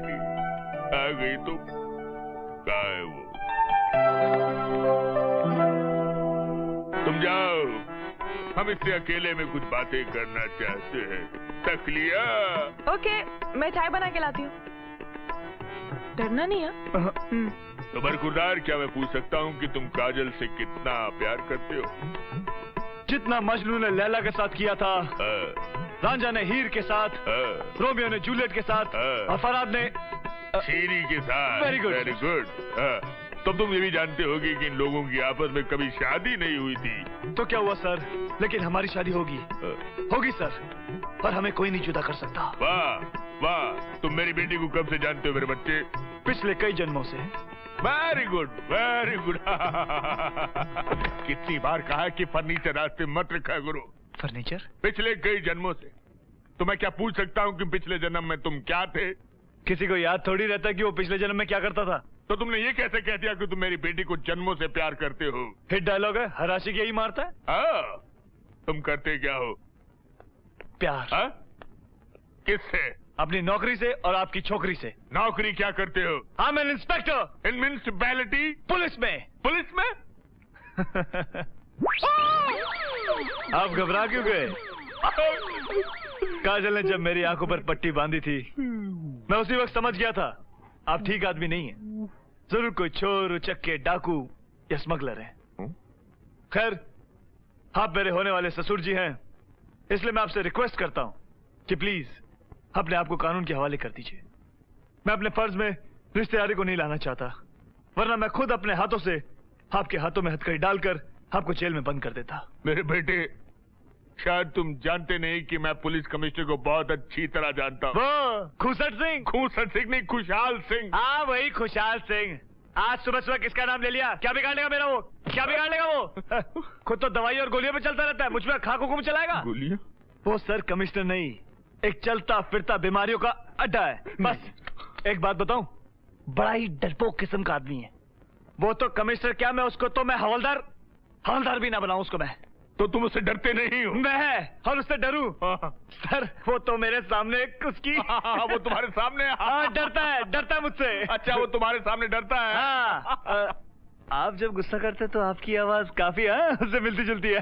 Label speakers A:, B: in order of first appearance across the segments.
A: बेटी, आ गई तुम? कहाँ है वो? तुम जाओ, हम इससे अकेले में कुछ बातें करना चाहते हैं। तक लिया?
B: ओके, मैं चाय बना के लाती हूँ। डरना नहीं है?
A: तो बरखुरदार, क्या मैं पूछ सकता हूँ कि तुम काजल से कितना प्यार करते हो?
C: जितना मजनू ने लैला के साथ किया था, रांझा ने हीर के साथ, रोमियो ने जूलियट के साथ, और फरहाद ने
A: शीरी के साथ।
C: Very good,
A: very good. तो तुम ये भी जानते होगी कि इन लोगों की आपस में कभी शादी नहीं हुई थी।
C: तो क्या हुआ सर, लेकिन हमारी शादी होगी। होगी सर, और हमें कोई नहीं जुदा कर सकता।
A: वाह वाह, तुम मेरी बेटी को कब से जानते हो मेरे बच्चे?
C: पिछले कई जन्मों से।
A: Very good, very good. कितनी बार कहा कि फर्नीचर रास्ते मत रखा करो।
C: फर्नीचर?
A: पिछले कई जन्मों से। तो मैं क्या पूछ सकता हूँ कि पिछले जन्म में तुम क्या थे?
C: किसी को याद थोड़ी रहता कि वो पिछले जन्म में क्या करता था।
A: तो तुमने ये कैसे कह दिया कि तुम मेरी बेटी को जन्मों से प्यार करते हो?
C: हिट डायलॉग है, हर आशिक यही मारता है।
A: हाँ, तुम करते क्या हो?
C: प्यार।
A: हाँ? किससे?
C: अपनी नौकरी से और आपकी छोकरी से।
A: नौकरी क्या करते हो?
C: I'm an inspector
A: in municipality.
C: Police में।
A: पुलिस में?
C: आप घबरा क्यों गए? काजल ने जब मेरी आंखों पर पट्टी बांधी थी, मैं उसी वक्त समझ गया था आप ठीक आदमी नहीं है। जरूर कोई चोर, उचक्के, डाकू या स्मगलर है। खैर, आप मेरे होने वाले ससुर जी हैं, इसलिए मैं आपसे रिक्वेस्ट करता हूं कि प्लीज अपने आप को कानून के हवाले कर दीजिए। मैं अपने फर्ज में रिश्तेदारी को नहीं लाना चाहता, वरना मैं खुद अपने हाथों से आपके हाथों में हथकड़ी डालकर आपको जेल में बंद कर देता।
A: मेरे बेटे, शायद तुम जानते नहीं कि मैं पुलिस कमिश्नर को बहुत अच्छी तरह जानता हूँ।
C: वो खूसट सिंह?
A: खूसट सिंह नहीं, खुशहाल सिंह।
C: हाँ, वही खुशहाल सिंह। आज सुबह सुबह किसका नाम ले लिया? क्या बिगाड़ लेगा मेरा वो? क्या बिगाड़ लेगा वो? खुद तो दवाई और गोलियों पे चलता रहता है, मुझ में खाक हुकुम चलाएगा?
A: गोलियां?
C: वो सर कमिश्नर नहीं, एक चलता फिरता बीमारियों का अड्डा है। बस एक बात बताऊं, बड़ा ही डरपोक किस्म का आदमी है वो। तो कमिश्नर क्या, मैं उसको तो मैं हवलदार भी ना बनाऊं उसको मैं।
A: तो तुम उससे डरते नहीं हो?
C: मैं और उससे डरूं? सर वो तो मेरे सामने उसकी
A: वो तुम्हारे सामने
C: डरता है मुझसे।
A: अच्छा, वो तुम्हारे सामने डरता है?
C: हाँ। आप जब गुस्सा करते तो आपकी आवाज काफी उससे मिलती जुलती है।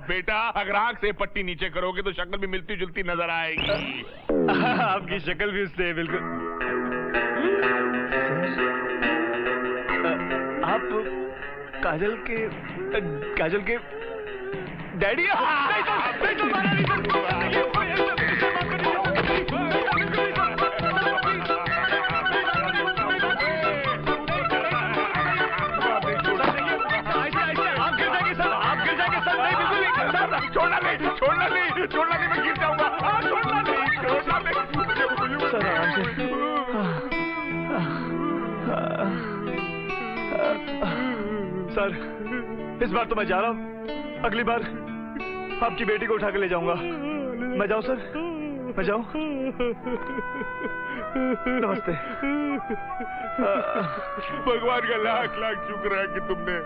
A: बेटा, अगर आंख से पट्टी नीचे करोगे तो शक्ल भी मिलती जुलती नजर आएगी।
C: आपकी शक्ल भी उससे बिल्कुल। आप काजल के डैडी?
A: छोड़ना नहीं, मैं गिर जाऊंगा। छोड़ना नहीं।
C: सर आराम से। सर, इस बार तो मैं जा रहा हूँ, अगली बार आपकी बेटी को उठा के ले जाऊंगा। मैं जाऊं सर? मैं जाऊं? नमस्ते।
A: भगवान का लाख लाख शुक्र है कि तुमने।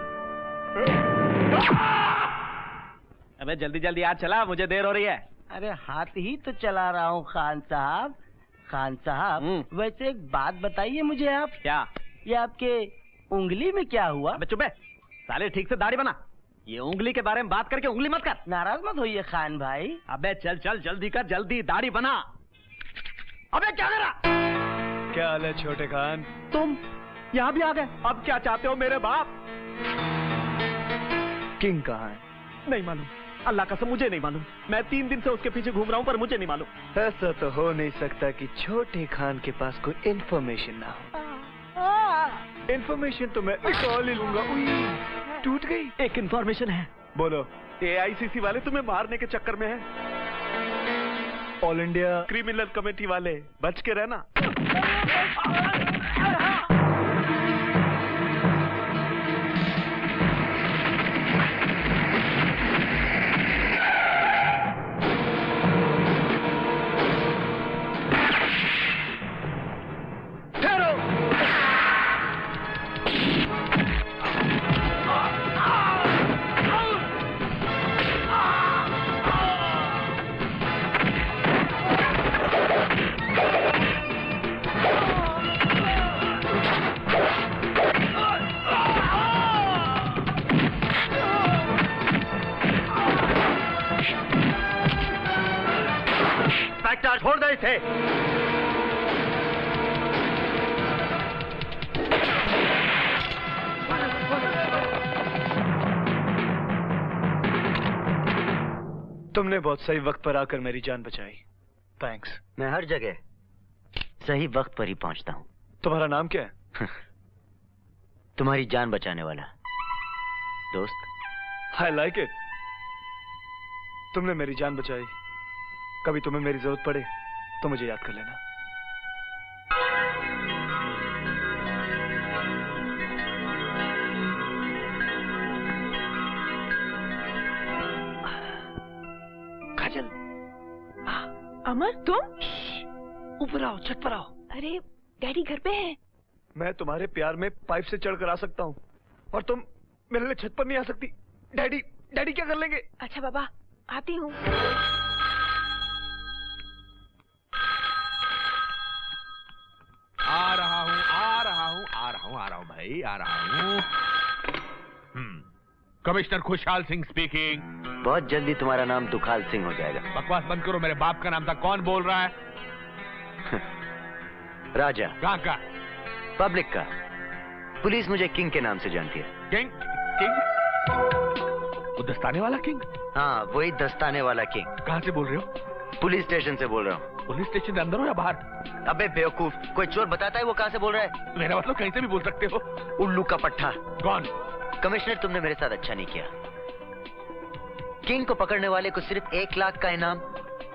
D: अबे जल्दी जल्दी आज चला, मुझे देर हो रही है।
E: अरे हाथ ही तो चला रहा हूँ खान साहब। खान साहब, वैसे एक बात बताइए मुझे आप।
D: क्या?
E: ये आपके उंगली में क्या हुआ?
D: अबे चुप है साले, ठीक से दाढ़ी बना। ये उंगली के बारे में बात करके उंगली मत कर।
E: नाराज मत होइए खान भाई।
D: अबे चल चल जल्दी कर, जल्दी दाढ़ी बना। अबे क्या करा?
C: क्या हाल है छोटे खान?
D: तुम यहाँ भी आ गए? अब क्या चाहते हो मेरे बाप?
C: किंग कहाँ है?
D: नहीं मालूम, अल्लाह कसम मुझे नहीं मालूम। मैं 3 दिन से उसके पीछे घूम रहा हूँ पर मुझे नहीं मालूम।
C: ऐसा तो हो नहीं सकता कि छोटे खान के पास कोई इन्फॉर्मेशन ना हो। इन्फॉर्मेशन तो मैं कॉल ही लूंगा। टूट गई।
D: एक इन्फॉर्मेशन है।
C: बोलो।
D: AICC वाले तुम्हें मारने के चक्कर में हैं।
C: ऑल इंडिया
D: क्रिमिनल कमेटी वाले, बच के रहना।
F: थे।
C: तुमने बहुत सही वक्त पर आकर मेरी जान बचाई। थैंक्स।
F: मैं हर जगह सही वक्त पर ही पहुंचता हूं।
C: तुम्हारा नाम क्या है?
F: तुम्हारी जान बचाने वाला दोस्त।
C: I like it। तुमने मेरी जान बचाई। कभी तुम्हें मेरी जरूरत पड़े तो मुझे याद कर लेना।
F: काजल।
B: अमर तुम?
F: ऊपर आओ, छत पर आओ।
B: अरे डैडी घर पे हैं।
C: मैं तुम्हारे प्यार में पाइप से चढ़कर आ सकता हूँ और तुम मेरे लिए छत पर नहीं आ सकती। डैडी डैडी क्या कर लेंगे?
B: अच्छा बाबा आती हूँ।
A: आ रहा हूँ भाई, आ रहा हूँ। कमिश्नर खुशहाल सिंह स्पीकिंग।
F: बहुत जल्दी तुम्हारा नाम दुखाल सिंह हो जाएगा।
A: बकवास बंद करो, मेरे बाप का नाम था। कौन बोल रहा है?
F: राजा।
A: कहाँ का?
F: पब्लिक का। पुलिस मुझे किंग के नाम से जानती है।
A: किंग? किंग? वो दस्ताने वाला किंग?
F: हाँ, वही दस्ताने वाला किंग।
A: कहाँ से बोल रहे हो?
F: पुलिस स्टेशन से बोल रहा हूँ।
A: पुलिस स्टेशन के अंदर हो या बाहर?
F: अबे बेवकूफ, कोई चोर बताता है वो कहाँ से बोल रहा है?
A: मेरा मतलब कहीं से भी बोल सकते हो।
F: उल्लू का पट्टा।
A: कौन?
F: कमिश्नर, तुमने मेरे साथ अच्छा नहीं किया। किंग को पकड़ने वाले को सिर्फ 1 लाख का इनाम।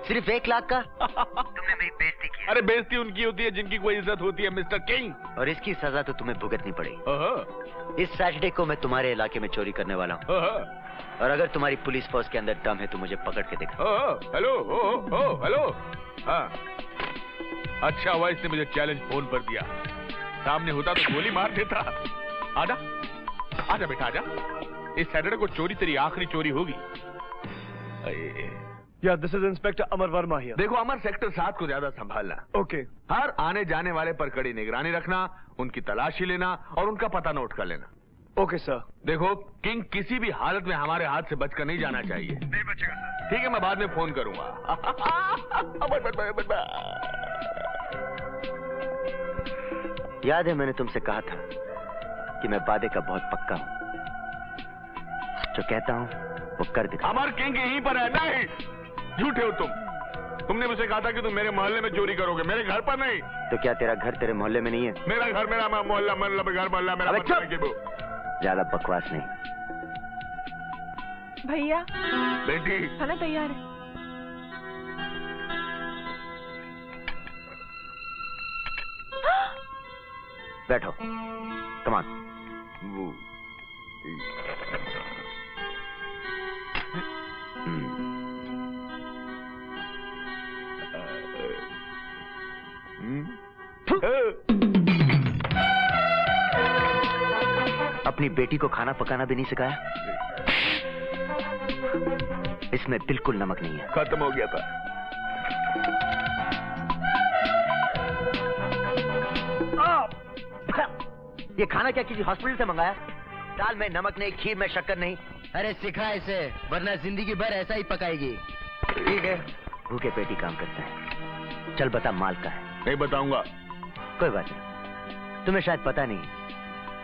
F: सिर्फ 1 लाख का? तुमने मेरी बेइज्जती की।
A: अरे बेइज्जती उनकी होती है जिनकी कोई इज्जत होती है मिस्टर किंग।
F: और इसकी सजा तो तुम्हें भुगतनी पड़ेगी।
A: ओहो।
F: इस सैटरडे को मैं तुम्हारे इलाके में चोरी करने वाला हूँ।
A: ओहो।
F: और अगर तुम्हारी पुलिस फोर्स के अंदर दम है तो मुझे पकड़ के दिखा।
A: Hello, hello. हाँ, अच्छा हुआ इसने मुझे चैलेंज फोन पर दिया। सामने होता तो गोली मार देता। आजा आजा बेटा, आजा। इस सैटरडे को चोरी तेरी आखिरी चोरी होगी।
C: या this is inspector Amar Verma here.
A: देखो अमर, सेक्टर 7 को ज्यादा संभालना।
C: ओके।
A: हर आने जाने वाले पर कड़ी निगरानी रखना, उनकी तलाशी लेना और उनका पता नोट कर लेना।
C: Okay sir.
A: देखो, किंग किसी भी हालत में हमारे हाथ से बचकर नहीं जाना चाहिए।
C: नहीं बचेगा सर।
A: ठीक है, मैं बाद में फोन करूंगा।
F: याद है मैंने तुमसे कहा था कि मैं वादे का बहुत पक्का हूँ। जो कहता हूँ वो कर दिखा।
A: अमर, किंग यहीं पर है। नहीं, झूठे हो तुम। तुमने मुझे कहा था कि तुम मेरे मोहल्ले में चोरी करोगे, मेरे घर पर नहीं।
F: तो क्या तेरा घर तेरे मोहल्ले में नहीं है?
A: मेरा घर मेरा मोहल्ला, मतलब घर मोहल्ला मेरा।
F: अबे चुप! ज्यादा बकवास नहीं।
B: भैया
A: बेटी,
B: खाना तैयार है।
F: बैठो, कम ऑन। अपनी बेटी को खाना पकाना भी नहीं सिखाया? इसमें बिल्कुल नमक नहीं है।
A: खत्म हो गया था।
F: ये खाना क्या किसी हॉस्पिटल से मंगाया? दाल में नमक नहीं, खीर में शक्कर नहीं। अरे सिखा इसे, वरना जिंदगी भर ऐसा ही पकाएगी।
A: ठीक है,
F: भूखे पेटी काम करता है। चल बता, माल का है?
A: नहीं बताऊंगा।
F: कोई बात नहीं, तुम्हें शायद पता नहीं,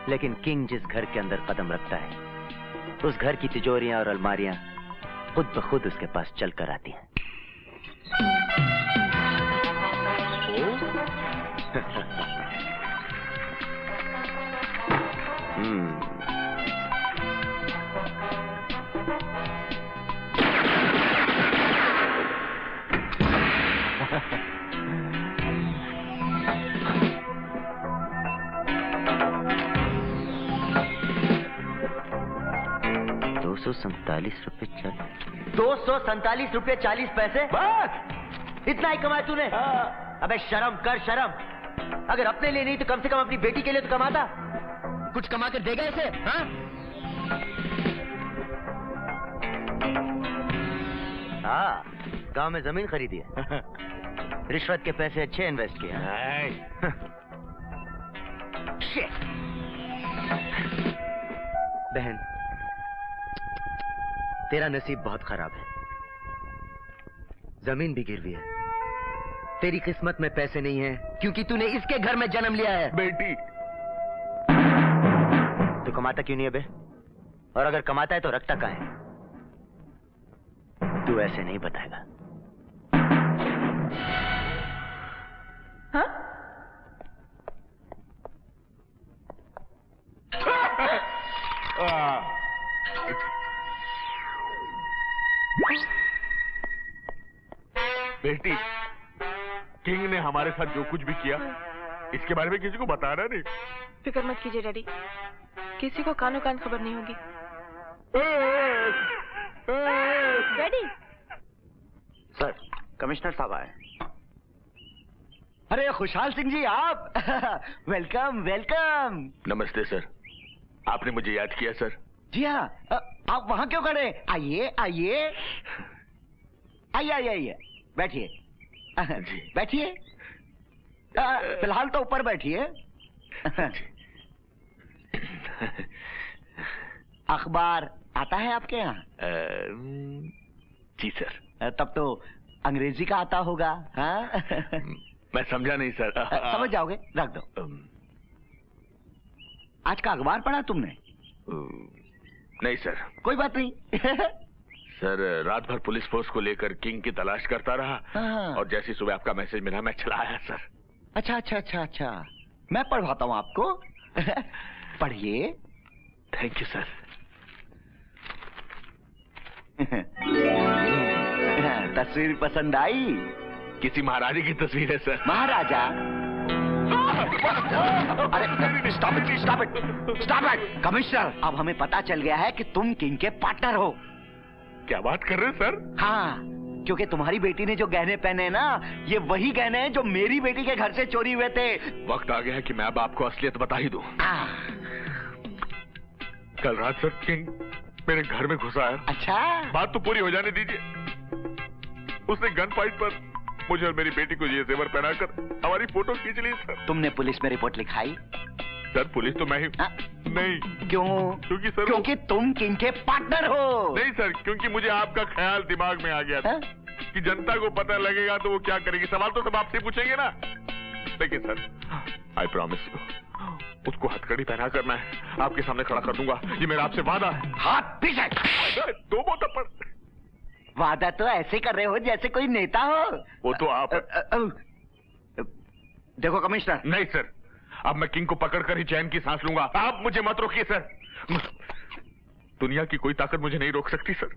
F: लेकिन किंग जिस घर के अंदर कदम रखता है उस घर की तिजोरियां और अलमारियां खुद ब खुद उसके पास चल कर आती हैं। ₹247.40
A: बस
F: इतना ही कमाया तूने? अबे शर्म कर, शर्म। अगर अपने लिए नहीं तो कम से कम अपनी बेटी के लिए तो कमाता। कुछ कमा कर देगा इसे? हाँ? हाँ, गांव में जमीन खरीदी है। रिश्वत के पैसे अच्छे इन्वेस्ट किए। बहन, तेरा नसीब बहुत खराब है। जमीन भी गिरवी है, तेरी किस्मत में पैसे नहीं है क्योंकि तूने इसके घर में जन्म लिया है।
A: बेटी,
F: तू कमाता क्यों नहीं है बे? और अगर कमाता है तो रखता कहाँ है? तू ऐसे नहीं बताएगा।
B: हाँ?
A: बेटी, किंग ने हमारे साथ जो कुछ भी किया इसके बारे में किसी को बताना नहीं।
B: फिक्र मत कीजिए डैडी, किसी को कानो कान खबर नहीं होगी। डैडी,
F: सर, कमिश्नर साहब आए।
E: अरे खुशहाल सिंह जी आप वेलकम वेलकम।
A: नमस्ते सर, आपने मुझे याद किया सर।
E: जी हाँ, आप वहाँ क्यों खड़े? आइए आइए आइए आइए आइए, बैठिए बैठिए। फिलहाल तो ऊपर बैठिए। अखबार आता है आपके यहाँ?
A: जी सर।
E: तब तो अंग्रेजी का आता होगा। हाँ
A: मैं समझा नहीं सर।
E: समझ जाओगे, रख दो। आज का अखबार पढ़ा तुमने?
A: नहीं सर।
E: कोई बात नहीं।
A: सर, रात भर पुलिस फोर्स को लेकर किंग की तलाश करता रहा
E: हाँ।
A: और जैसे सुबह आपका मैसेज मिला मैं चला आया सर।
E: अच्छा अच्छा अच्छा अच्छा, मैं पढ़वाता हूँ आपको। पढ़िए।
A: Thank you sir.
E: तस्वीर पसंद आई?
A: किसी महाराजे की तस्वीर है सर।
E: महाराजा? अरे stop it stop it stop it. Commissioner, अब हमें पता चल गया है कि तुम किंग के पार्टनर हो।
A: क्या बात कर रहे हैं सर?
E: हाँ, क्योंकि तुम्हारी बेटी ने जो गहने पहने हैं ना, ये वही गहने हैं जो मेरी बेटी के घर से चोरी हुए थे।
A: वक्त आ गया है कि मैं अब आपको असलियत बता ही दूं। कल रात सर किंग मेरे घर में घुसा है।
E: अच्छा,
A: बात तो पूरी हो जाने दीजिए। उसने गन पॉइंट पर मुझे और मेरी बेटी को ये जेवर पहनाकर हमारी फोटो खींच ली सर।
E: तुमने पुलिस में रिपोर्ट लिखाई?
A: सर, पुलिस तो मैं ही नहीं।
E: क्यों?
A: क्योंकि सर
E: क्योंकि तुम किंग के पार्टनर हो।
A: नहीं सर, क्योंकि मुझे आपका ख्याल दिमाग में आ गया था कि जनता को पता लगेगा तो वो क्या करेगी। सवाल तो सब आपसे पूछेंगे ना। लेकिन सर, आई प्रॉमिस यू, उसको हथकड़ी पहनाकर मैं आपके सामने खड़ा कर दूंगा। ये मेरा आपसे वादा है।
E: हाथ पीछे।
A: दो थप्पड़।
E: वादा तो ऐसे कर रहे हो जैसे कोई नेता हो।
A: वो तो आप।
E: देखो कमिश्नर।
A: नहीं सर, अब मैं किंग को पकड़कर ही चैन की सांस लूंगा। आप मुझे मत रोकिए सर। दुनिया की कोई ताकत मुझे नहीं रोक सकती सर।